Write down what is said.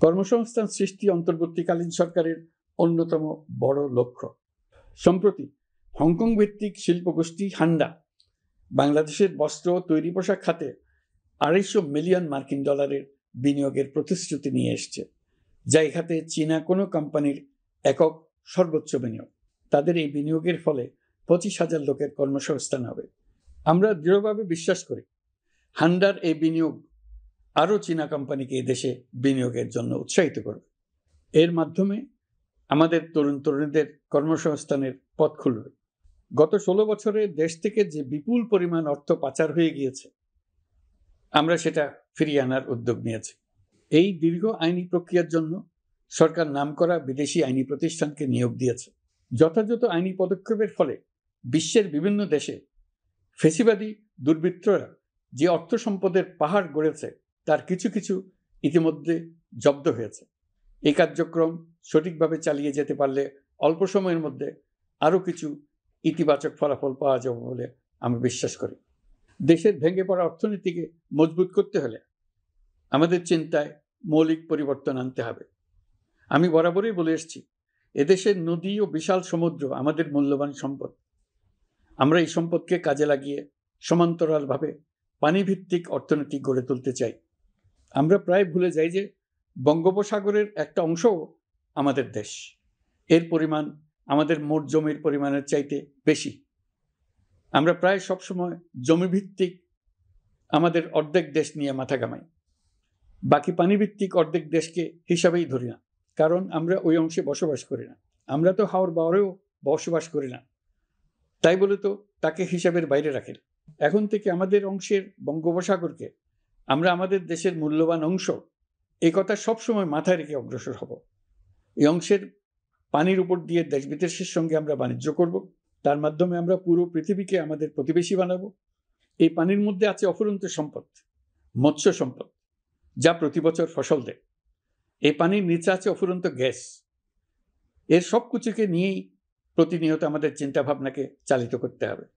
কর্মসংস্থান সৃষ্টি অন্তর্বর্তীকালীন সরকারের অন্যতম বড় লক্ষ্য। সম্প্রতি হংকং ভিত্তিক শিল্পগোষ্ঠী হান্ডা বাংলাদেশের বস্ত্র ও তৈরি পোশাক খাতে $250 মিলিয়ন বিনিয়োগের প্রতিশ্রুতি নিয়ে এসছে, যা এই খাতে চীনা কোনো কোম্পানির একক সর্বোচ্চ বিনিয়োগ। তাদের এই বিনিয়োগের ফলে 25,000 লোকের কর্মসংস্থান হবে। আমরা দৃঢ়ভাবে বিশ্বাস করি হান্ডার এই বিনিয়োগ আরও চীনা কোম্পানিকে এই দেশে বিনিয়োগের জন্য উৎসাহিত করবে। এর মাধ্যমে আমাদের তরুণ তরুণীদের কর্মসংস্থানের পথ খুলবে। গত 16 বছরে দেশ থেকে যে বিপুল পরিমাণ অর্থ পাচার হয়ে গিয়েছে, আমরা সেটা ফিরিয়ে আনার উদ্যোগ নিয়েছি। এই দীর্ঘ আইনি প্রক্রিয়ার জন্য সরকার নামকরা বিদেশি আইনি প্রতিষ্ঠানকে নিয়োগ দিয়েছে। যথাযথ আইনি পদক্ষেপের ফলে বিশ্বের বিভিন্ন দেশে ফেসিবাদী দুর্বৃত্তরা যে অর্থ সম্পদের পাহাড় গড়েছে তার কিছু কিছু ইতিমধ্যে জব্দ হয়েছে। এই কার্যক্রম সঠিকভাবে চালিয়ে যেতে পারলে অল্প সময়ের মধ্যে আরও কিছু ইতিবাচক ফলাফল পাওয়া যাবে বলে আমি বিশ্বাস করি। দেশের ভেঙে পড়া অর্থনীতিকে মজবুত করতে হলে আমাদের চিন্তায় মৌলিক পরিবর্তন আনতে হবে। আমি বরাবরই বলে এসেছি, এদেশের নদী ও বিশাল সমুদ্র আমাদের মূল্যবান সম্পদ। আমরা এই সম্পদকে কাজে লাগিয়ে সমান্তরালভাবে পানিভিত্তিক অর্থনীতি গড়ে তুলতে চাই। আমরা প্রায় ভুলে যাই যে বঙ্গোপসাগরের একটা অংশও আমাদের দেশ। এর পরিমাণ আমাদের মোট জমির পরিমাণের চাইতে বেশি। আমরা প্রায় সবসময় জমিভিত্তিক আমাদের অর্ধেক দেশ নিয়ে মাথা ঘামাই, বাকি পানিভিত্তিক অর্ধেক দেশকে হিসাবেই ধরি না, কারণ আমরা ওই অংশে বসবাস করি না। আমরা তো হাওর বাওরেও বসবাস করি না, তাই বলে তো তাকে হিসাবের বাইরে রাখি। এখন থেকে আমাদের অংশের বঙ্গোপসাগরকে আমরা আমাদের দেশের মূল্যবান অংশ, এই কথা সবসময় মাথায় রেখে অগ্রসর হব। এই অংশের পানির উপর দিয়ে দেশ বিদেশের সঙ্গে আমরা বাণিজ্য করব, তার মাধ্যমে আমরা পুরো পৃথিবীকে আমাদের প্রতিবেশী বানাবো। এই পানির মধ্যে আছে অফুরন্ত সম্পদ, মৎস্য সম্পদ, যা প্রতি বছর ফসল দেয়। এই পানির নিচে আছে অফুরন্ত গ্যাস। এর সব কিছুকে নিয়েই প্রতিনিয়ত আমাদের চিন্তাভাবনাকে চালিত করতে হবে।